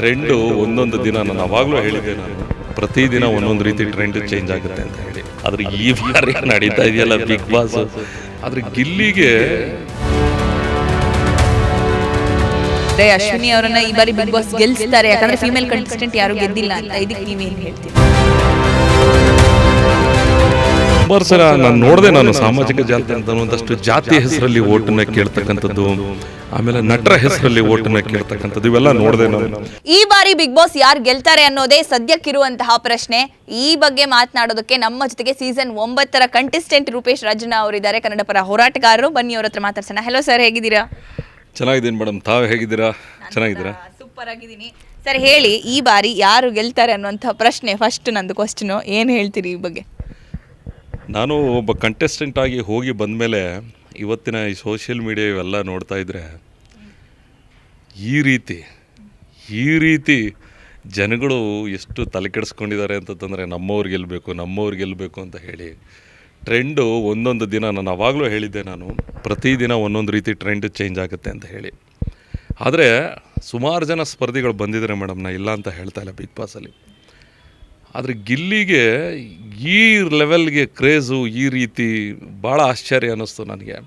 Trend ಒಂದೊಂದು ದಿನ ನಾನು ಅವಾಗಲೂ ಹೇಳಿದ್ದೆ, ನಾನು ಪ್ರತಿದಿನ ಒಂದೊಂದು ರೀತಿ ಟ್ರೆಂಡ್ ಚೇಂಜ್ ಆಗುತ್ತೆ ಅಂತ ಹೇಳಿ. ಆದರೆ ಈ ಬಾರಿ ನಡೀತಾ ಇದೆಯಲ್ಲ ಬಿಗ್ ಬಾಸ್, ಆದರೆ ಗಿಲ್ಲಿಗೆ ಅಶ್ವಿನಿ ಅವರನ್ನ ಈ ಬಾರಿ ಬಿಗ್ ಬಾಸ್ ಗೆಲ್ಲಿಸ್ತಾರೆ, ಯಾಕಂದ್ರೆ ಫೀಮೇಲ್ ಕಂಟೆಸ್ಟೆಂಟ್ ಯಾರು ಗೆದ್ದಿಲ್ಲ ಅಂತ. ಇದಕ್ಕೆ ನೀವೇನು ಹೇಳ್ತೀರಿ? ಸುಮಾರು ಸಲ ನಾನು ನೋಡಿದೆ, ನಾನು ಸಾಮಾಜಿಕ ಜಾಲತಾಣದಲ್ಲಿ ಒಂದಷ್ಟು ಜಾತಿ ಹೆಸರಲ್ಲಿ ಓಟನ್ನ ಕೇಳ್ತಕ್ಕಂಥದ್ದು, ಆಮೇಲೆ ನಟರ ಹೆಸರಲ್ಲಿ ಓಟನ್ನ ಕೇಳ್ತಕ್ಕಂಥದ್ದು, ಇವೆಲ್ಲ ನೋಡಿದೆ ನಾನು. ಈ ಬಾರಿ ಬಿಗ್ ಬಾಸ್ ಯಾರು ಗೆಲ್ತಾರೆ ಅನ್ನೋದೇ ಸದ್ಯಕ್ಕಿರುವಂತಹ ಪ್ರಶ್ನೆ. ಈ ಬಗ್ಗೆ ಮಾತನಾಡೋದಕ್ಕೆ ನಮ್ಮ ಜೊತೆಗೆ ಸೀಸನ್ 9ರ ಕಂಟೆಸ್ಟೆಂಟ್ ರೂಪೇಶ್ ರಾಜಣ್ಣ ಅವರಿದ್ದಾರೆ, ಕನ್ನಡ ಪರ ಹೋರಾಟಗಾರರು. ಬನ್ನಿ ಅವ್ರ ಹತ್ರ ಮಾತಾಡ್ಸೋಣ. ಹಲೋ ಸರ್, ಹೇಗಿದ್ದೀರಾ? ಚೆನ್ನಾಗಿದ್ದೀನಿ ಮೇಡಮ್, ತಾವು ಹೇಗಿದ್ದೀರಾ? ಚೆನ್ನಾಗಿದ್ದೀರಾ? ಸೂಪರ್ ಆಗಿದ್ದೀನಿ ಸರ್. ಹೇಳಿ, ಈ ಬಾರಿ ಯಾರು ಗೆಲ್ತಾರೆ ಅನ್ನುವಂಥ ಪ್ರಶ್ನೆ ಫಸ್ಟ್ ನಂದು ಕ್ವಶ್ಚನು. ಏನು ಹೇಳ್ತೀರಿ ಈ ಬಗ್ಗೆ? ನಾನು ಒಬ್ಬ ಕಂಟೆಸ್ಟೆಂಟ್ ಆಗಿ ಹೋಗಿ ಬಂದಮೇಲೆ ಇವತ್ತಿನ ಈ ಸೋಷಿಯಲ್ ಮೀಡಿಯಾ ಇವೆಲ್ಲ ನೋಡ್ತಾ ಇದ್ದರೆ ಈ ರೀತಿ ಜನಗಳು ಎಷ್ಟು ತಲೆ ಕೆಡಿಸ್ಕೊಂಡಿದ್ದಾರೆ ಅಂತಂದರೆ ನಮ್ಮವ್ರು ಗೆಲ್ಲಬೇಕು ಅಂತ ಹೇಳಿ ಟ್ರೆಂಡು ಒಂದೊಂದು ದಿನ, ನಾನು ಅವಾಗಲೂ ಹೇಳಿದ್ದೆ, ನಾನು ಪ್ರತಿದಿನ ಒಂದೊಂದು ರೀತಿ ಟ್ರೆಂಡ್ ಚೇಂಜ್ ಆಗುತ್ತೆ ಅಂತ ಹೇಳಿ. ಆದರೆ ಸುಮಾರು ಜನ ಸ್ಪರ್ಧಿಗಳು ಬಂದಿದ್ದಾರೆ ಮೇಡಮ್, ನಾ ಇಲ್ಲ ಅಂತ ಹೇಳ್ತಾ ಇಲ್ಲ ಬಿಗ್ ಬಾಸಲ್ಲಿ. ಆದರೆ ಗಿಲ್ಲಿಗೆ ಈ ಲೆವೆಲ್ಗೆ ಕ್ರೇಜು ಈ ರೀತಿ ಭಾಳ ಆಶ್ಚರ್ಯ ಅನ್ನಿಸ್ತು ನನಗೆ.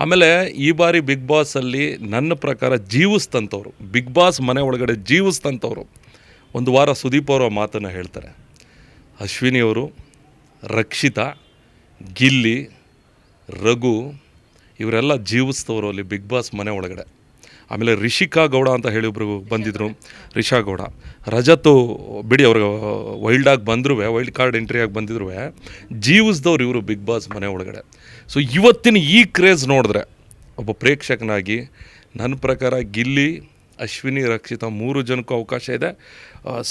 ಆಮೇಲೆ ಈ ಬಾರಿ ಬಿಗ್ ಬಾಸಲ್ಲಿ ನನ್ನ ಪ್ರಕಾರ ಜೀವಿಸ್ತಂಥವ್ರು, ಬಿಗ್ ಬಾಸ್ ಮನೆ ಒಳಗಡೆ ಜೀವಿಸ್ತಂಥವ್ರು ಒಂದು ವಾರ ಸುದೀಪ್ ಅವರ ಮಾತನ್ನು ಹೇಳ್ತಾರೆ. ಅಶ್ವಿನಿಯವರು, ರಕ್ಷಿತಾ, ಗಿಲ್ಲಿ, ರಘು ಇವರೆಲ್ಲ ಜೀವಿಸ್ತವರು ಅಲ್ಲಿ ಬಿಗ್ ಬಾಸ್ ಮನೆ ಒಳಗಡೆ. ಆಮೇಲೆ ರಿಷಿಕಾ ಗೌಡ ಅಂತ ಹೇಳಿ ಒಬ್ಬರು ಬಂದಿದ್ದರು, ರಿಷಾ ಗೌಡ. ರಜತು ಬಿಡಿ, ಅವ್ರಿಗೆ ವೈಲ್ಡಾಗಿ ಬಂದರೂ, ವೈಲ್ಡ್ ಕಾರ್ಡ್ ಎಂಟ್ರಿಯಾಗಿ ಬಂದಿದ್ರು, ಜೀವಿಸ್ದವ್ರು ಇವರು ಬಿಗ್ ಬಾಸ್ ಮನೆ ಒಳಗಡೆ. ಸೊ ಇವತ್ತಿನ ಈ ಕ್ರೇಜ್ ನೋಡಿದ್ರೆ ಒಬ್ಬ ಪ್ರೇಕ್ಷಕನಾಗಿ ನನ್ನ ಪ್ರಕಾರ ಗಿಲ್ಲಿ, ಅಶ್ವಿನಿ, ರಕ್ಷಿತಾ 3 ಜನಕ್ಕೂ ಅವಕಾಶ ಇದೆ.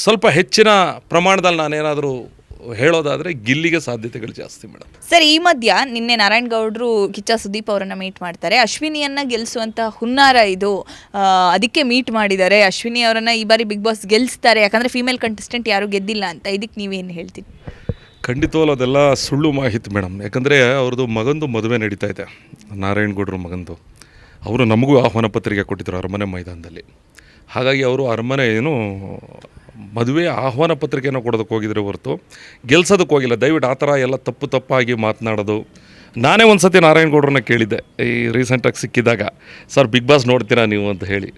ಸ್ವಲ್ಪ ಹೆಚ್ಚಿನ ಪ್ರಮಾಣದಲ್ಲಿ ನಾನೇನಾದರೂ ಹೇಳೋದಾದರೆ ಗಿಲ್ಲಿಗೆ ಸಾಧ್ಯತೆಗಳು ಜಾಸ್ತಿ ಮೇಡಮ್. ಸರ್, ಈ ಮಧ್ಯ ನಿನ್ನೆ ನಾರಾಯಣ್ ಗೌಡರು ಕಿಚ್ಚ ಸುದೀಪ್ ಅವರನ್ನು ಮೀಟ್ ಮಾಡ್ತಾರೆ. ಅಶ್ವಿನಿಯನ್ನು ಗೆಲ್ಲಿಸುವಂಥ ಹುನ್ನಾರ ಇದು, ಅದಕ್ಕೆ ಮೀಟ್ ಮಾಡಿದ್ದಾರೆ. ಅಶ್ವಿನಿ ಅವರನ್ನು ಈ ಬಾರಿ ಬಿಗ್ ಬಾಸ್ ಗೆಲ್ಲಿಸ್ತಾರೆ, ಯಾಕಂದರೆ ಫೀಮೇಲ್ ಕಂಟೆಸ್ಟೆಂಟ್ ಯಾರು ಗೆದ್ದಿಲ್ಲ ಅಂತ. ಇದಕ್ಕೆ ನೀವೇನು ಹೇಳ್ತೀರಿ? ಖಂಡಿತವಲ್ಲ, ಅದೆಲ್ಲ ಸುಳ್ಳು ಮಾಹಿತಿ ಮೇಡಮ್. ಯಾಕಂದರೆ ಅವ್ರದ್ದು ಮಗಂದು ಮದುವೆ ನಡೀತಾ ಇದೆ, ನಾರಾಯಣ್ ಗೌಡ್ರ ಮಗಂದು. ಅವರು ನಮಗೂ ಆಹ್ವಾನ ಪತ್ರಿಕೆ ಕೊಟ್ಟಿದ್ದರು ಅರಮನೆ ಮೈದಾನದಲ್ಲಿ. ಹಾಗಾಗಿ ಅವರು ಅರಮನೆ ಮದುವೆ ಆಹ್ವಾನ ಪತ್ರಿಕೆಯನ್ನು ಕೊಡೋದಕ್ಕೆ ಹೋಗಿದ್ರೆ ಹೊರತು ಗೆಲ್ಸೋದಕ್ಕೆ ಹೋಗಿಲ್ಲ. ದಯವಿಟ್ಟು ಆ ಥರ ಎಲ್ಲ ತಪ್ಪಾಗಿ ಮಾತನಾಡೋದು. ನಾನೇ ಒಂದು ಸತಿ ನಾರಾಯಣ್ ಗೌಡ್ರನ್ನ ಕೇಳಿದ್ದೆ ಈ ರೀಸೆಂಟಾಗಿ ಸಿಕ್ಕಿದಾಗ, ಸರ್ ಬಿಗ್ ಬಾಸ್ ನೋಡ್ತೀರಾ ನೀವು ಅಂತ ಹೇಳಿ.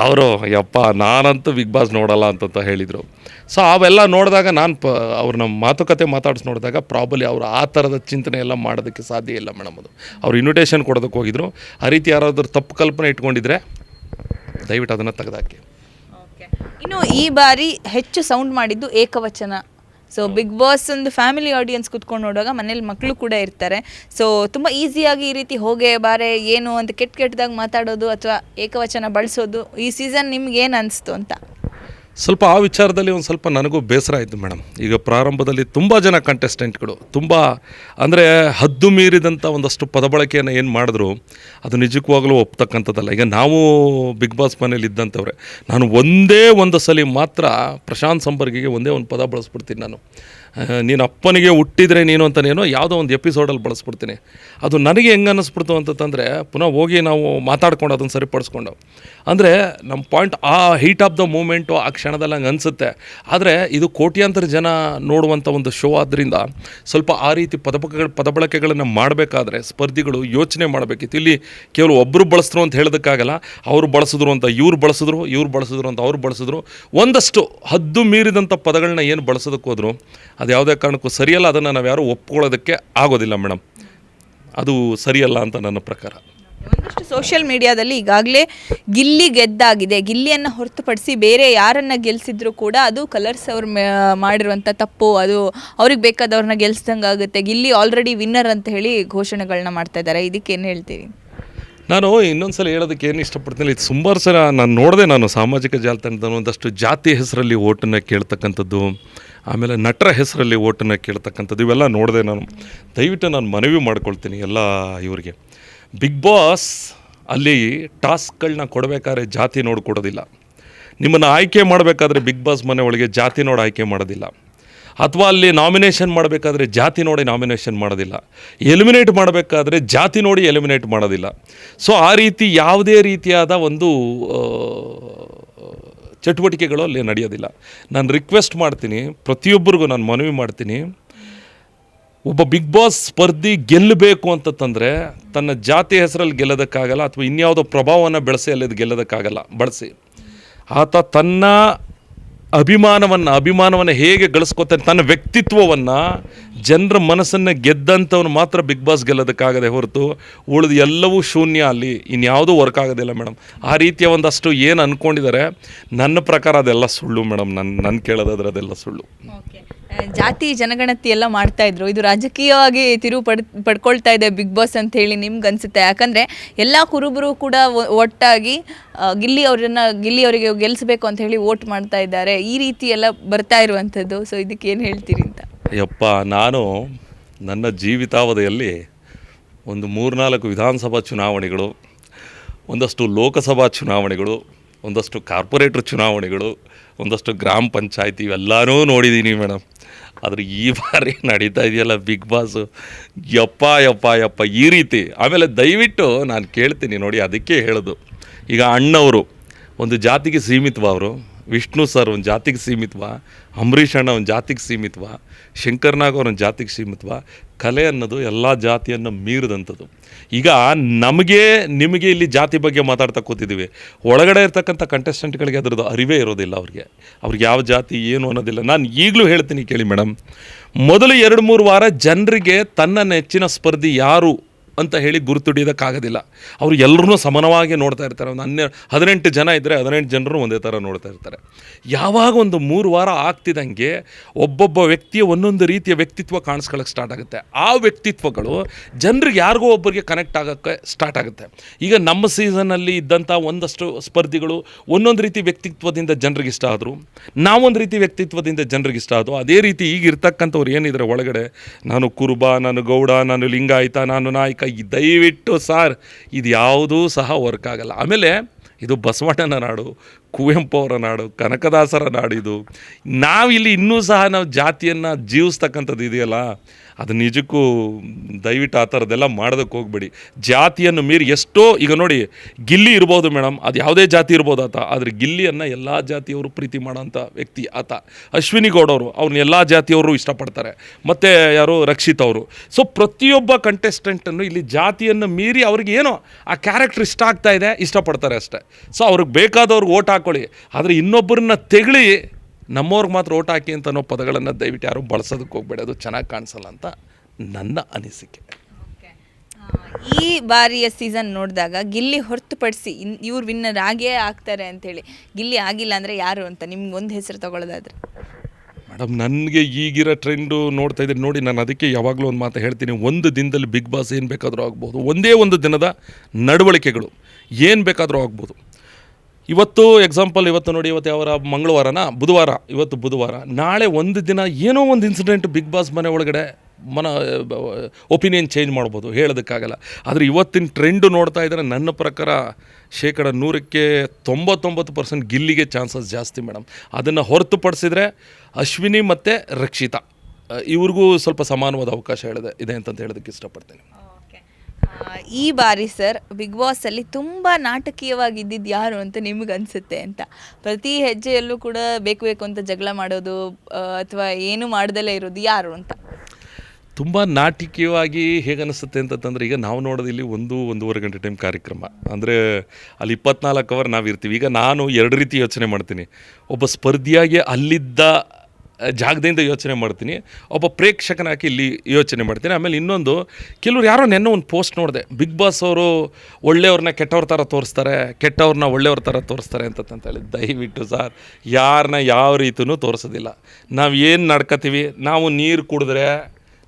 ಅವರು ಯಪ್ಪ ನಾನಂತೂ ಬಿಗ್ ಬಾಸ್ ನೋಡಲ್ಲ ಅಂತ ಹೇಳಿದರು. ಸೊ ಅವೆಲ್ಲ ನೋಡಿದಾಗ ನಾನು ಅವ್ರನ್ನ ಮಾತುಕತೆ ಮಾತಾಡಿಸಿ ನೋಡಿದಾಗ ಪ್ರಾಬಲಿ ಅವರು ಆ ಥರದ ಚಿಂತನೆ ಎಲ್ಲ ಮಾಡೋದಕ್ಕೆ ಸಾಧ್ಯ ಇಲ್ಲ ಮೇಡಮ್. ಅದು ಅವ್ರು ಇನ್ವಿಟೇಷನ್ ಕೊಡೋದಕ್ಕೆ ಹೋಗಿದ್ರು. ಆ ರೀತಿ ಯಾರಾದರೂ ತಪ್ಪು ಕಲ್ಪನೆ ಇಟ್ಕೊಂಡಿದ್ರೆ ದಯವಿಟ್ಟು ಅದನ್ನು ತೆಗೆದಾಕಿ. ಇನ್ನು ಈ ಬಾರಿ ಹೆಚ್ಚು ಸೌಂಡ್ ಮಾಡಿದ್ದು ಏಕವಚನ. ಸೊ ಬಿಗ್ ಬಾಸ್ ಒಂದು ಫ್ಯಾಮಿಲಿ ಆಡಿಯನ್ಸ್ ಕುತ್ಕೊಂಡು ನೋಡುವಾಗ ಮನೇಲಿ ಮಕ್ಕಳು ಕೂಡ ಇರ್ತಾರೆ. ಸೊ ತುಂಬ ಈಸಿಯಾಗಿ ಈ ರೀತಿ ಹೋಗೆ ಬಾರೆ ಏನು ಅಂತ ಕೆಟ್ಟದಾಗಿ ಮಾತಾಡೋದು ಅಥವಾ ಏಕವಚನ ಬಳಸೋದು ಈ ಸೀಸನ್ ನಿಮ್ಗೆ ಏನು ಅನಿಸ್ತು ಅಂತ? ಸ್ವಲ್ಪ ಆ ವಿಚಾರದಲ್ಲಿ ಒಂದು ಸ್ವಲ್ಪ ನನಗೂ ಬೇಸರ ಆಯಿತು ಮೇಡಮ್. ಈಗ ಪ್ರಾರಂಭದಲ್ಲಿ ತುಂಬ ಜನ ಕಂಟೆಸ್ಟೆಂಟ್ಗಳು ತುಂಬ ಅಂದರೆ ಹದ್ದು ಮೀರಿದಂಥ ಒಂದಷ್ಟು ಪದಬಳಕೆಯನ್ನು ಏನು ಮಾಡಿದ್ರು ಅದು ನಿಜಕ್ಕವಾಗಲೂ ಒಪ್ತಕ್ಕಂಥದ್ದಲ್ಲ. ಈಗ ನಾವು ಬಿಗ್ ಬಾಸ್ ಮನೇಲಿ ಇದ್ದಂಥವ್ರೆ, ನಾನು ಒಂದೇ ಒಂದು ಸಲ ಮಾತ್ರ ಪ್ರಶಾಂತ್ ಸಂಪರ್ಕಿಗೆ ಒಂದೇ ಒಂದು ಪದ ಬಳಸ್ಬಿಡ್ತೀನಿ. ನಾನು ನೀನು ಅಪ್ಪನಿಗೆ ಹುಟ್ಟಿದರೆ ನೀನು ಅಂತನೇನೋ ಯಾವುದೋ ಒಂದು ಎಪಿಸೋಡಲ್ಲಿ ಬಳಸ್ಬಿಡ್ತೀನಿ. ಅದು ನನಗೆ ಹೆಂಗೆ ಅನ್ನಿಸ್ಬಿಡ್ತು ಅಂತಂದರೆ ಪುನಃ ಹೋಗಿ ನಾವು ಮಾತಾಡ್ಕೊಂಡು ಅದನ್ನು ಸರಿಪಡಿಸ್ಕೊಂಡು, ಅಂದರೆ ನಮ್ಮ ಪಾಯಿಂಟ್ ಆ ಹೀಟ್ ಆಫ್ ದ ಮೂಮೆಂಟು ಆ ಕ್ಷಣದಲ್ಲಿ ಹಂಗೆ ಅನಿಸುತ್ತೆ. ಆದರೆ ಇದು ಕೋಟ್ಯಾಂತರ ಜನ ನೋಡುವಂಥ ಒಂದು ಶೋ ಆದ್ದರಿಂದ ಸ್ವಲ್ಪ ಆ ರೀತಿ ಪದಬಳಕೆಗಳನ್ನು ಮಾಡಬೇಕಾದ್ರೆ ಸ್ಪರ್ಧಿಗಳು ಯೋಚನೆ ಮಾಡಬೇಕಿತ್ತು. ಇಲ್ಲಿ ಕೇವಲ ಒಬ್ಬರು ಬಳಸಿದ್ರು ಅಂತ ಹೇಳೋದಕ್ಕಾಗಲ್ಲ. ಅವರು ಬಳಸಿದ್ರು ಅಂತ ಇವ್ರು ಬಳಸಿದ್ರು ಅಂತ ಅವ್ರು ಬಳಸಿದ್ರು. ಒಂದಷ್ಟು ಹದ್ದು ಮೀರಿದಂಥ ಪದಗಳನ್ನ ಏನು ಬಳಸೋದಕ್ಕೆ ಹೋದ್ರು ಅದು ಯಾವುದೇ ಕಾರಣಕ್ಕೂ ಸರಿಯಲ್ಲ. ಅದನ್ನು ನಾವು ಯಾರೂ ಒಪ್ಕೊಳ್ಳೋದಕ್ಕೆ ಆಗೋದಿಲ್ಲ ಮೇಡಮ್. ಅದು ಸರಿಯಲ್ಲ ಅಂತ ನನ್ನ ಪ್ರಕಾರ. ಒಂದಷ್ಟು ಸೋಷಿಯಲ್ ಮೀಡಿಯಾದಲ್ಲಿ ಈಗಾಗಲೇ ಗಿಲ್ಲಿ ಗೆದ್ದಾಗಿದೆ. ಗಿಲ್ಲಿಯನ್ನು ಹೊರತುಪಡಿಸಿ ಬೇರೆ ಯಾರನ್ನು ಗೆಲ್ಲಿಸಿದ್ರು ಕೂಡ ಅದು ಕಲರ್ಸ್ ಅವ್ರು ಮಾಡಿರುವಂಥ ತಪ್ಪು, ಅದು ಅವ್ರಿಗೆ ಬೇಕಾದವ್ರನ್ನ ಗೆಲ್ಲಿಸ್ದಂಗೆ ಆಗುತ್ತೆ. ಗಿಲ್ಲಿ ಆಲ್ರೆಡಿ ವಿನ್ನರ್ ಅಂತ ಹೇಳಿ ಘೋಷಣೆಗಳನ್ನ ಮಾಡ್ತಾ ಇದ್ದಾರೆ. ಇದಕ್ಕೇನು ಹೇಳ್ತೀವಿ? ನಾನು ಇನ್ನೊಂದು ಸಲ ಹೇಳೋದಕ್ಕೆ ಏನು ಇಷ್ಟಪಡ್ತೀನಿ, ಇದು ಸುಮಾರು ಸಲ ನಾನು ನೋಡಿದೆ, ನಾನು ಸಾಮಾಜಿಕ ಜಾಲತಾಣದಲ್ಲಿ ಒಂದಷ್ಟು ಜಾತಿ ಹೆಸರಲ್ಲಿ ಓಟನ್ನು ಕೇಳ್ತಕ್ಕಂಥದ್ದು, ಆಮೇಲೆ ನಟರ ಹೆಸರಲ್ಲಿ ಓಟನ್ನು ಕೇಳ್ತಕ್ಕಂಥದ್ದು, ಇವೆಲ್ಲ ನೋಡಿದೆ ನಾನು. ದಯವಿಟ್ಟು ನಾನು ಮನವಿ ಮಾಡ್ಕೊಳ್ತೀನಿ ಎಲ್ಲ ಇವರಿಗೆ, ಬಿಗ್ ಬಾಸ್ ಅಲ್ಲಿ ಟಾಸ್ಕ್ಗಳನ್ನ ಕೊಡಬೇಕಾದ್ರೆ ಜಾತಿ ನೋಡಿ ಕೊಡೋದಿಲ್ಲ. ನಿಮ್ಮನ್ನು ಆಯ್ಕೆ ಮಾಡಬೇಕಾದ್ರೆ ಬಿಗ್ ಬಾಸ್ ಮನೆ ಒಳಗೆ ಜಾತಿ ನೋಡಿ ಆಯ್ಕೆ ಮಾಡೋದಿಲ್ಲ. ಅಥವಾ ಅಲ್ಲಿ ನಾಮಿನೇಷನ್ ಮಾಡಬೇಕಾದ್ರೆ ಜಾತಿ ನೋಡಿ ನಾಮಿನೇಷನ್ ಮಾಡೋದಿಲ್ಲ. ಎಲಿಮಿನೇಟ್ ಮಾಡಬೇಕಾದ್ರೆ ಜಾತಿ ನೋಡಿ ಎಲಿಮಿನೇಟ್ ಮಾಡೋದಿಲ್ಲ. ಸೊ ಆ ರೀತಿ ಯಾವುದೇ ರೀತಿಯಾದ ಒಂದು ಚಟುವಟಿಕೆಗಳು ಅಲ್ಲಿ ನಡೆಯೋದಿಲ್ಲ. ನಾನು ರಿಕ್ವೆಸ್ಟ್ ಮಾಡ್ತೀನಿ, ಪ್ರತಿಯೊಬ್ಬರಿಗೂ ನಾನು ಮನವಿ ಮಾಡ್ತೀನಿ, ಒಬ್ಬ ಬಿಗ್ ಬಾಸ್ ಸ್ಪರ್ಧಿ ಗೆಲ್ಲಬೇಕು ಅಂತಂದರೆ ತನ್ನ ಜಾತಿ ಹೆಸರಲ್ಲಿ ಗೆಲ್ಲೋದಕ್ಕಾಗಲ್ಲ, ಅಥವಾ ಇನ್ಯಾವುದೋ ಪ್ರಭಾವವನ್ನು ಬೆಳೆಸಿ ಅಲ್ಲಿದು ಗೆಲ್ಲೋದಕ್ಕಾಗಲ್ಲ. ಬಳಸಿ ಆತ ತನ್ನ ಅಭಿಮಾನವನ್ನು ಹೇಗೆ ಗಳಿಸ್ಕೊತಾನೆ, ತನ್ನ ವ್ಯಕ್ತಿತ್ವವನ್ನು, ಜನರ ಮನಸ್ಸನ್ನು ಗೆದ್ದಂಥವ್ನು ಮಾತ್ರ ಬಿಗ್ ಬಾಸ್ ಗೆಲ್ಲೋದಕ್ಕಾಗದೆ ಹೊರತು ಉಳಿದು ಎಲ್ಲವೂ ಶೂನ್ಯ. ಅಲ್ಲಿ ಇನ್ಯಾವುದೂ ವರ್ಕ್ ಆಗೋದಿಲ್ಲ ಮೇಡಮ್. ಆ ರೀತಿಯ ಒಂದಷ್ಟು ಏನು ಅಂದ್ಕೊಂಡಿದ್ದಾರೆ, ನನ್ನ ಪ್ರಕಾರ ಅದೆಲ್ಲ ಸುಳ್ಳು ಮೇಡಮ್. ನನ್ನ ಕೇಳೋದಾದ್ರೆ ಅದೆಲ್ಲ ಸುಳ್ಳು. ಜಾತಿ ಜನಗಣತಿ ಎಲ್ಲ ಮಾಡ್ತಾ ಇದ್ರು, ಇದು ರಾಜಕೀಯವಾಗಿ ತಿರುವು ಪಡ್ಕೊಳ್ತಾ ಇದೆ ಬಿಗ್ ಬಾಸ್ ಅಂತ ಹೇಳಿ ನಿಮ್ಗೆ ಅನ್ಸುತ್ತೆ? ಯಾಕಂದರೆ ಎಲ್ಲ ಕುರುಬರು ಕೂಡ ಒಟ್ಟಾಗಿ ಗಿಲ್ಲಿ ಅವರಿಗೆ ಗೆಲ್ಲಿಸಬೇಕು ಅಂತ ಹೇಳಿ ವೋಟ್ ಮಾಡ್ತಾ ಇದ್ದಾರೆ, ಈ ರೀತಿ ಎಲ್ಲ ಬರ್ತಾ ಇರುವಂಥದ್ದು. ಸೊ ಇದಕ್ಕೆ ಏನು ಹೇಳ್ತೀರಿ ಅಂತ? ಯಪ್ಪ, ನಾನು ನನ್ನ ಜೀವಿತಾವಧಿಯಲ್ಲಿ ಒಂದು 3-4 ವಿಧಾನಸಭಾ ಚುನಾವಣೆಗಳು, ಒಂದಷ್ಟು ಲೋಕಸಭಾ ಚುನಾವಣೆಗಳು, ಒಂದಷ್ಟು ಕಾರ್ಪೊರೇಟ್ರ್ ಚುನಾವಣೆಗಳು, ಒಂದಷ್ಟು ಗ್ರಾಮ ಪಂಚಾಯತಿ ಇವೆಲ್ಲನೂ ನೋಡಿದ್ದೀನಿ ಮೇಡಮ್. ಆದರೆ ಈ ಬಾರಿ ನಡೀತಾ ಇದೆಯಲ್ಲ ಬಿಗ್ ಬಾಸು, ಯಪ್ಪ ಈ ರೀತಿ. ಆಮೇಲೆ ದಯವಿಟ್ಟು ನಾನು ಕೇಳ್ತೀನಿ ನೋಡಿ, ಅದಕ್ಕೆ ಹೇಳೋದು, ಈಗ ಅಣ್ಣವರು ಒಂದು ಜಾತಿಗೆ ಸೀಮಿತವಾ? ಅವರು ವಿಷ್ಣು ಸರ್ ಒಂದು ಜಾತಿಗೆ ಸೀಮಿತವಾ? ಅಂಬರೀಷ್ ಅಣ್ಣ ಒಂದು ಜಾತಿಗೆ ಸೀಮಿತವಾ? ಶಂಕರ್ನಾಗ್ ಅವ್ರ ಒಂದು ಜಾತಿಗೆ ಸೀಮಿತವಾ? ಕಲೆ ಅನ್ನೋದು ಎಲ್ಲ ಜಾತಿಯನ್ನು ಮೀರಿದಂಥದ್ದು. ಈಗ ನಿಮಗೆ ಇಲ್ಲಿ ಜಾತಿ ಬಗ್ಗೆ ಮಾತಾಡ್ತಾ ಕೂತಿದ್ದೀವಿ, ಒಳಗಡೆ ಇರ್ತಕ್ಕಂಥ ಕಂಟೆಸ್ಟೆಂಟ್ಗಳಿಗೆ ಅದರದ್ದು ಅರಿವೇ ಇರೋದಿಲ್ಲ. ಅವ್ರಿಗೆ ಯಾವ ಜಾತಿ ಏನು ಅನ್ನೋದಿಲ್ಲ. ನಾನು ಈಗಲೂ ಹೇಳ್ತೀನಿ ಕೇಳಿ ಮೇಡಮ್, ಮೊದಲು 2-3 ವಾರ ಜನರಿಗೆ ತನ್ನ ನೆಚ್ಚಿನ ಸ್ಪರ್ಧಿ ಯಾರು ಅಂತ ಹೇಳಿ ಗುರುತಿಡಿಯೋದಕ್ಕಾಗೋದಿಲ್ಲ. ಅವರು ಎಲ್ಲರೂ ಸಮಾನವಾಗಿ ನೋಡ್ತಾ ಇರ್ತಾರೆ. ಒಂದು 18 ಜನ ಇದ್ದರೆ 18 ಜನರು ಒಂದೇ ಥರ ನೋಡ್ತಾ ಇರ್ತಾರೆ. ಯಾವಾಗ ಒಂದು 3 ವಾರ ಆಗ್ತಿದ್ದಂಗೆ ಒಬ್ಬೊಬ್ಬ ವ್ಯಕ್ತಿಯ ಒಂದೊಂದು ರೀತಿಯ ವ್ಯಕ್ತಿತ್ವ ಕಾಣಿಸ್ಕೊಳ್ಳೋಕ್ಕೆ ಸ್ಟಾರ್ಟ್ ಆಗುತ್ತೆ. ಆ ವ್ಯಕ್ತಿತ್ವಗಳು ಜನರಿಗೆ ಯಾರಿಗೋ ಒಬ್ಬರಿಗೆ ಕನೆಕ್ಟ್ ಆಗೋಕ್ಕೆ ಸ್ಟಾರ್ಟ್ ಆಗುತ್ತೆ. ಈಗ ನಮ್ಮ ಸೀಸನ್ನಲ್ಲಿ ಇದ್ದಂಥ ಒಂದಷ್ಟು ಸ್ಪರ್ಧಿಗಳು ಒಂದೊಂದು ರೀತಿ ವ್ಯಕ್ತಿತ್ವದಿಂದ ಜನರಿಗೆ ಇಷ್ಟ ಆದರು, ನಾವೊಂದು ರೀತಿ ವ್ಯಕ್ತಿತ್ವದಿಂದ ಜನರಿಗೆ ಇಷ್ಟ ಆದವು. ಅದೇ ರೀತಿ ಈಗ ಇರ್ತಕ್ಕಂಥವ್ರು ಏನಿದ್ರೆ ಒಳಗಡೆ, ನಾನು ಕುರುಬ, ನಾನು ಗೌಡ, ನಾನು ಲಿಂಗಾಯತ, ನಾನು ನಾಯಕ, ದಯವಿಟ್ಟು ಸಾರ್ ಇದು ಯಾವುದೂ ಸಹ ವರ್ಕ್ ಆಗಲ್ಲ. ಆಮೇಲೆ ಇದು ಬಸವಣ್ಣನ ನಾಡು, ಕುವೆಂಪು ಅವರ ನಾಡು, ಕನಕದಾಸರ ನಾಡು. ಇದು ನಾವಿಲ್ಲಿ ಇನ್ನೂ ಸಹ ನಾವು ಜಾತಿಯನ್ನು ಜೀವಿಸ್ತಕ್ಕಂಥದ್ದು ಇದೆಯಲ್ಲ, ಅದು ನಿಜಕ್ಕೂ ದಯವಿಟ್ಟು ಆ ಥರದ್ದೆಲ್ಲ ಮಾಡೋದಕ್ಕೆ ಹೋಗ್ಬೇಡಿ. ಜಾತಿಯನ್ನು ಮೀರಿ ಎಷ್ಟೋ, ಈಗ ನೋಡಿ ಗಿಲ್ಲಿ ಇರ್ಬೋದು ಮೇಡಮ್, ಅದು ಯಾವುದೇ ಜಾತಿ ಇರ್ಬೋದು ಆತ, ಆದರೆ ಗಿಲ್ಲಿಯನ್ನು ಎಲ್ಲ ಜಾತಿಯವರು ಪ್ರೀತಿ ಮಾಡೋಂಥ ವ್ಯಕ್ತಿ ಆತ. ಅಶ್ವಿನಿ ಗೌಡವರು ಅವ್ರನ್ನ ಎಲ್ಲ ಜಾತಿಯವರು ಇಷ್ಟಪಡ್ತಾರೆ, ಮತ್ತು ಯಾರು ರಕ್ಷಿತ್ ಅವರು. ಸೊ ಪ್ರತಿಯೊಬ್ಬ ಕಂಟೆಸ್ಟೆಂಟನ್ನು ಇಲ್ಲಿ ಜಾತಿಯನ್ನು ಮೀರಿ ಅವ್ರಿಗೆ ಏನೋ ಆ ಕ್ಯಾರೆಕ್ಟರ್ ಇಷ್ಟ ಆಗ್ತಾ ಇದೆ, ಇಷ್ಟಪಡ್ತಾರೆ ಅಷ್ಟೇ. ಸೊ ಅವ್ರಿಗೆ ಬೇಕಾದವ್ರಿಗೆ ಓಟ್ ಹಾಕ್ಕೊಳ್ಳಿ, ಆದರೆ ಇನ್ನೊಬ್ಬರನ್ನ ತೆಗಳಿ ನಮ್ಮವ್ರಿಗೆ ಮಾತ್ರ ಓಟ್ ಹಾಕಿ ಅಂತ ಅನ್ನೋ ಪದಗಳನ್ನು ದಯವಿಟ್ಟು ಯಾರು ಬಳಸೋದಕ್ಕೆ ಹೋಗಬೇಡಿ, ಅದು ಚೆನ್ನಾಗಿ ಕಾಣಿಸಲ್ಲ ಅಂತ ನನ್ನ ಅನಿಸಿಕೆ. ಈ ಬಾರಿಯ ಸೀಸನ್ ನೋಡಿದಾಗ ಗಿಲ್ಲಿ ಹೊರತುಪಡಿಸಿ ಇವ್ರು ವಿನ್ನರ್ ಆಗೇ ಆಗ್ತಾರೆ ಅಂಥೇಳಿ, ಗಿಲ್ಲಿ ಆಗಿಲ್ಲ ಅಂದರೆ ಯಾರು ಅಂತ ನಿಮ್ಗೆ ಒಂದು ಹೆಸರು ತಗೊಳ್ಳೋದಾದ್ರೆ? ಮೇಡಮ್, ನನಗೆ ಈಗಿರೋ ಟ್ರೆಂಡು ನೋಡ್ತಾ ಇದ್ದೀನಿ ನೋಡಿ, ನಾನು ಅದಕ್ಕೆ ಯಾವಾಗಲೂ ಒಂದು ಮಾತು ಹೇಳ್ತೀನಿ, ಒಂದು ದಿನದಲ್ಲಿ ಬಿಗ್ ಬಾಸ್ ಏನು ಬೇಕಾದರೂ ಆಗ್ಬೋದು. ಒಂದೇ ಒಂದು ದಿನದ ನಡವಳಿಕೆಗಳು ಏನು ಬೇಕಾದರೂ ಆಗ್ಬೋದು. ಇವತ್ತು ಎಕ್ಸಾಂಪಲ್, ಇವತ್ತು ನೋಡಿ, ಇವತ್ತು ಯಾವ ಬುಧವಾರ, ಇವತ್ತು ಬುಧವಾರ, ನಾಳೆ ಒಂದು ದಿನ ಏನೋ ಒಂದು ಇನ್ಸಿಡೆಂಟ್ ಬಿಗ್ ಬಾಸ್ ಮನೆ ಒಳಗಡೆ ಒಪಿನಿಯನ್ ಚೇಂಜ್ ಮಾಡ್ಬೋದು, ಹೇಳೋದಕ್ಕಾಗಲ್ಲ. ಆದರೆ ಇವತ್ತಿನ ಟ್ರೆಂಡು ನೋಡ್ತಾ ಇದ್ದರೆ ನನ್ನ ಪ್ರಕಾರ 99% ಗಿಲ್ಲಿಗೆ ಚಾನ್ಸಸ್ ಜಾಸ್ತಿ ಮೇಡಮ್. ಅದನ್ನು ಹೊರತುಪಡಿಸಿದರೆ ಅಶ್ವಿನಿ ಮತ್ತು ರಕ್ಷಿತಾ ಇವ್ರಿಗೂ ಸ್ವಲ್ಪ ಸಮಾನವಾದ ಅವಕಾಶ ಇದೆ ಅಂತಂತ ಹೇಳೋದಕ್ಕೆ ಇಷ್ಟಪಡ್ತೇನೆ. ಈ ಬಾರಿ ಸರ್ ಬಿಗ್ ಬಾಸಲ್ಲಿ ತುಂಬ ನಾಟಕೀಯವಾಗಿದ್ದಿದ್ದು ಯಾರು ಅಂತ ನಿಮಗೆ ಅನಿಸುತ್ತೆ ಅಂತ? ಪ್ರತಿ ಹೆಜ್ಜೆಯಲ್ಲೂ ಕೂಡ ಬೇಕು ಅಂತ ಜಗಳ ಮಾಡೋದು ಅಥವಾ ಏನು ಮಾಡ್ದಲೇ ಇರೋದು ಯಾರು ಅಂತ? ತುಂಬ ನಾಟಕೀಯವಾಗಿ ಹೇಗೆ ಅನಿಸುತ್ತೆ ಅಂತಂದರೆ, ಈಗ ನಾವು ನೋಡೋದು ಇಲ್ಲಿ 1-1.5 ಗಂಟೆ ಟೈಮ್ ಕಾರ್ಯಕ್ರಮ, ಅಂದರೆ ಅಲ್ಲಿ 24 ಅವರ್ ನಾವು ಇರ್ತೀವಿ. ಈಗ ನಾನು 2 ರೀತಿ ಯೋಚನೆ ಮಾಡ್ತೀನಿ. ಒಬ್ಬ ಸ್ಪರ್ಧಿಯಾಗಿ ಅಲ್ಲಿದ್ದ ಜಾಗದಿಂದ ಯೋಚನೆ ಮಾಡ್ತೀನಿ, ಒಬ್ಬ ಪ್ರೇಕ್ಷಕನಾಗಿ ಇಲ್ಲಿ ಯೋಚನೆ ಮಾಡ್ತೀನಿ. ಆಮೇಲೆ ಇನ್ನೊಂದು, ಕೆಲವ್ರು ಯಾರೋ ನೆನ್ನೆ ಒಂದು ಪೋಸ್ಟ್ ನೋಡಿದೆ, ಬಿಗ್ ಬಾಸ್ ಅವರು ಒಳ್ಳೆಯವ್ರನ್ನ ಕೆಟ್ಟವ್ರ ಥರ ತೋರಿಸ್ತಾರೆ, ಕೆಟ್ಟವ್ರನ್ನ ಒಳ್ಳೆಯವ್ರ ಥರ ತೋರಿಸ್ತಾರೆ ಅಂತಂತೇಳಿ. ದಯವಿಟ್ಟು ಸಾರ್, ಯಾರನ್ನ ಯಾವ ರೀತಿಯೂ ತೋರಿಸೋದಿಲ್ಲ. ನಾವು ಏನು ನಡ್ಕೋತೀವಿ, ನಾವು ನೀರು ಕುಡಿದ್ರೆ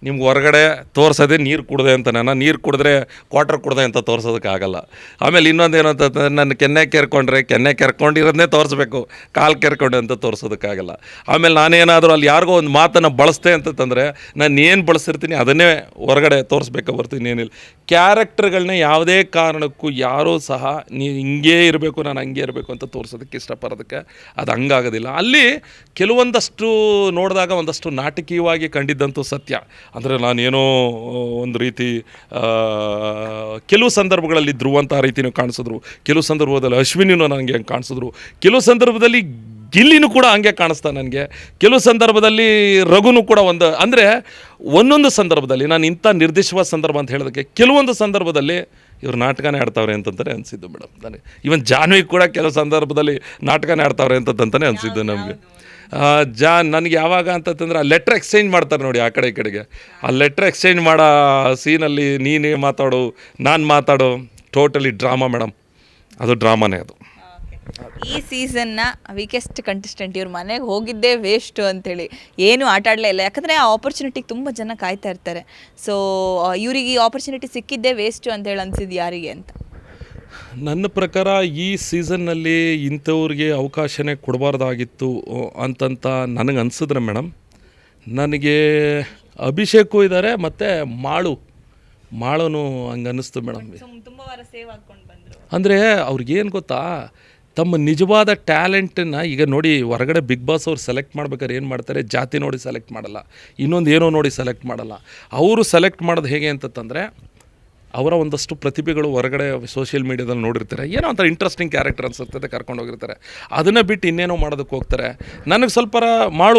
ನಿಮ್ಗೆ ಹೊರಗಡೆ ತೋರಿಸೋದೇ ನೀರು ಕುಡಿದೆ ಅಂತ, ನೀರು ಕುಡಿದ್ರೆ ಕ್ವಾರ್ಟರ್ ಕುಡಿದೆ ಅಂತ ತೋರಿಸೋದಕ್ಕಾಗಲ್ಲ. ಆಮೇಲೆ ಇನ್ನೊಂದೇನು ಅಂತಂದರೆ, ನನ್ನ ಕೆನ್ನೆ ಕೆರ್ಕೊಂಡಿರೋದನ್ನೇ ತೋರಿಸ್ಬೇಕು, ಕಾಲು ಕೆರ್ಕೊಂಡೆ ಅಂತ ತೋರಿಸೋದಕ್ಕಾಗಲ್ಲ. ಆಮೇಲೆ ನಾನೇನಾದರೂ ಅಲ್ಲಿ ಯಾರಿಗೋ ಒಂದು ಮಾತನ್ನು ಬಳಸ್ತೆ ಅಂತಂದರೆ, ನಾನು ಏನು ಬಳಸಿರ್ತೀನಿ ಅದನ್ನೇ ಹೊರಗಡೆ ತೋರಿಸ್ಬೇಕು ಹೊರತು ಇನ್ನೇನಿಲ್ಲ. ಕ್ಯಾರೆಕ್ಟರ್ಗಳನ್ನ ಯಾವುದೇ ಕಾರಣಕ್ಕೂ ಯಾರೂ ಸಹ ನೀವು ಹಿಂಗೇ ಇರಬೇಕು, ನಾನು ಹಂಗೆ ಇರಬೇಕು ಅಂತ ತೋರಿಸೋದಕ್ಕೆ ಇಷ್ಟಪಡೋದಕ್ಕೆ ಅದು ಹಂಗಾಗೋದಿಲ್ಲ. ಅಲ್ಲಿ ಕೆಲವೊಂದಷ್ಟು ನೋಡಿದಾಗ ಒಂದಷ್ಟು ನಾಟಕೀಯವಾಗಿ ಕಂಡಿದ್ದಂತೂ ಸತ್ಯ. ಅಂದರೆ ನಾನೇನೋ ಒಂದು ರೀತಿ ಕೆಲವು ಸಂದರ್ಭಗಳಲ್ಲಿ ಧ್ರುವಂಥ ರೀತಿಯೂ ಕಾಣಿಸಿದ್ರು, ಕೆಲವು ಸಂದರ್ಭದಲ್ಲಿ ಅಶ್ವಿನಿನೂ ನನಗೆ ಹಂಗೆ ಕಾಣಿಸಿದ್ರು, ಕೆಲವು ಸಂದರ್ಭದಲ್ಲಿ ಗಿಲ್ಲಿನೂ ಕೂಡ ಹಂಗೆ ಕಾಣಿಸ್ತಾ ನನಗೆ. ಕೆಲವು ಸಂದರ್ಭದಲ್ಲಿ ರಘುನೂ ಕೂಡ ಅಂದರೆ ಒಂದೊಂದು ಸಂದರ್ಭದಲ್ಲಿ ನಾನು ಇಂಥ ನಿರ್ದಿಷ್ಟವಾದ ಸಂದರ್ಭ ಅಂತ ಹೇಳೋದಕ್ಕೆ ಕೆಲವೊಂದು ಸಂದರ್ಭದಲ್ಲಿ ಇವ್ರು ನಾಟಕನೇ ಆಡ್ತಾವ್ರೆ ಅಂತಂತಾನೆ ಅನಿಸಿದ್ದು ಮೇಡಮ್ ನನಗೆ. ಇವನ್ ಜಾನ್ವಿ ಕೂಡ ಕೆಲವು ಸಂದರ್ಭದಲ್ಲಿ ನಾಟಕನೇ ಆಡ್ತಾವ್ರೆ ಅಂತಂತಾನೆ ಅನಿಸಿದ್ದು ನಮಗೆ. ನನಗೆ ಯಾವಾಗ ಅಂತಂದ್ರೆ ಆ ಲೆಟ್ರ್ ಎಕ್ಸ್ಚೇಂಜ್ ಮಾಡ್ತಾರೆ ನೋಡಿ ಆ ಕಡೆ ಈ ಕಡೆಗೆ, ಆ ಲೆಟ್ರ್ ಎಕ್ಸ್ಚೇಂಜ್ ಮಾಡೋ ಸೀನಲ್ಲಿ ನೀನೇ ಮಾತಾಡು ನಾನು ಮಾತಾಡು, ಟೋಟಲಿ ಡ್ರಾಮಾ ಮೇಡಮ್, ಅದು ಡ್ರಾಮಾನೇ ಅದು. ಈ ಸೀಸನ್ನ ವೀಕೆಸ್ಟ್ ಕಂಟೆಸ್ಟೆಂಟ್ ಇವ್ರ ಮನೆಗೆ ಹೋಗಿದ್ದೇ ವೇಸ್ಟು ಅಂತೇಳಿ ಏನು ಆಟ ಆಡಲೇ ಇಲ್ಲ. ಯಾಕಂದರೆ ಆ ಆಪರ್ಚುನಿಟಿಗೆ ತುಂಬ ಜನ ಕಾಯ್ತಾ ಇರ್ತಾರೆ. ಸೊ ಇವರಿಗೆ ಈ ಆಪರ್ಚುನಿಟಿ ಸಿಕ್ಕಿದ್ದೇ ವೇಸ್ಟು ಅಂತೇಳಿ ಅನಿಸಿದ್ದು ಯಾರಿಗೆ ಅಂತ? ನನ್ನ ಪ್ರಕಾರ ಈ ಸೀಸನ್ನಲ್ಲಿ ಇಂಥವ್ರಿಗೆ ಅವಕಾಶನೇ ಕೊಡಬಾರ್ದಾಗಿತ್ತು ಅಂತಂತ ನನಗೆ ಅನಿಸಿದ್ರೆ ಮೇಡಮ್, ನನಗೆ ಅಭಿಷೇಕು ಇದ್ದಾರೆ ಮತ್ತು ಮಾಳುನು ಹಂಗೆ ಅನ್ನಿಸ್ತು ಮೇಡಮ್. ತುಂಬ ವಾರ ಸೇವ್ ಹಾಕ್ಕೊಂಡು ಬಂದರು ಅಂದರೆ ಅವ್ರಿಗೇನು ಗೊತ್ತಾ, ತಮ್ಮ ನಿಜವಾದ ಟ್ಯಾಲೆಂಟನ್ನು ಈಗ ನೋಡಿ ಹೊರಗಡೆ ಬಿಗ್ ಬಾಸ್ ಅವ್ರು ಸೆಲೆಕ್ಟ್ ಮಾಡ್ಬೇಕಾದ್ರೆ ಏನು ಮಾಡ್ತಾರೆ, ಜಾತಿ ನೋಡಿ ಸೆಲೆಕ್ಟ್ ಮಾಡಲ್ಲ, ಇನ್ನೊಂದು ಏನೋ ನೋಡಿ ಸೆಲೆಕ್ಟ್ ಮಾಡಲ್ಲ. ಅವರು ಸೆಲೆಕ್ಟ್ ಮಾಡೋದು ಹೇಗೆ ಅಂತಂದರೆ ಅವರ ಒಂದಷ್ಟು ಪ್ರತಿಭೆಗಳು ಹೊರಗಡೆ ಸೋಷಿಯಲ್ ಮೀಡ್ಯಾದಲ್ಲಿ ನೋಡಿರ್ತಾರೆ, ಏನೋ ಒಂಥರ ಇಂಟ್ರೆಸ್ಟಿಂಗ್ ಕ್ಯಾರೆಕ್ಟರ್ ಅನಿಸುತ್ತೆ, ಕರ್ಕೊಂಡು ಹೋಗಿರ್ತಾರೆ. ಅದನ್ನು ಬಿಟ್ಟು ಇನ್ನೇನೋ ಮಾಡೋದಕ್ಕೆ ಹೋಗ್ತಾರೆ. ನನಗೆ ಸ್ವಲ್ಪ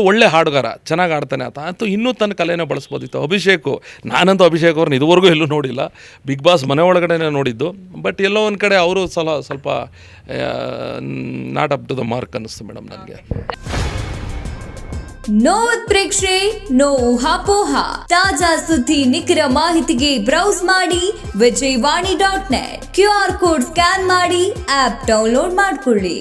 ಒಳ್ಳೆ ಹಾಡುಗಾರ, ಚೆನ್ನಾಗಿ ಆಡ್ತಾನೆ ಆತ ಅಂತೂ ಇನ್ನೂ ತನ್ನ ಕಲೆನ ಬಳಸ್ಬೋದಿತ್ತು. ಅಭಿಷೇಕು, ನಾನಂತೂ ಅಭಿಷೇಕ್ ಅವ್ರನ್ನ ಇದುವರೆಗೂ ಎಲ್ಲೂ ನೋಡಿಲ್ಲ, ಬಿಗ್ ಬಾಸ್ ಮನೆ ಒಳಗಡೆನೇ ನೋಡಿದ್ದು. ಬಟ್ ಎಲ್ಲೋ ಒಂದು ಕಡೆ ಅವರು ಸ್ವಲ್ಪ not up to the mark ಅನ್ನಿಸ್ತು ಮೇಡಮ್ ನನಗೆ. ನೋ ಉತ್ಪ್ರೇಕ್ಷೆ, ನೋ ಊಹಾಪೋಹ. ತಾಜಾ ಸುದ್ದಿ ನಿಖರ ಮಾಹಿತಿಗೆ ಬ್ರೌಸ್ ಮಾಡಿ ವಿಜಯವಾಣಿ.net. QR ಕೋಡ್ ಸ್ಕ್ಯಾನ್ ಮಾಡಿ ಆಪ್ ಡೌನ್ಲೋಡ್ ಮಾಡಿಕೊಳ್ಳಿ.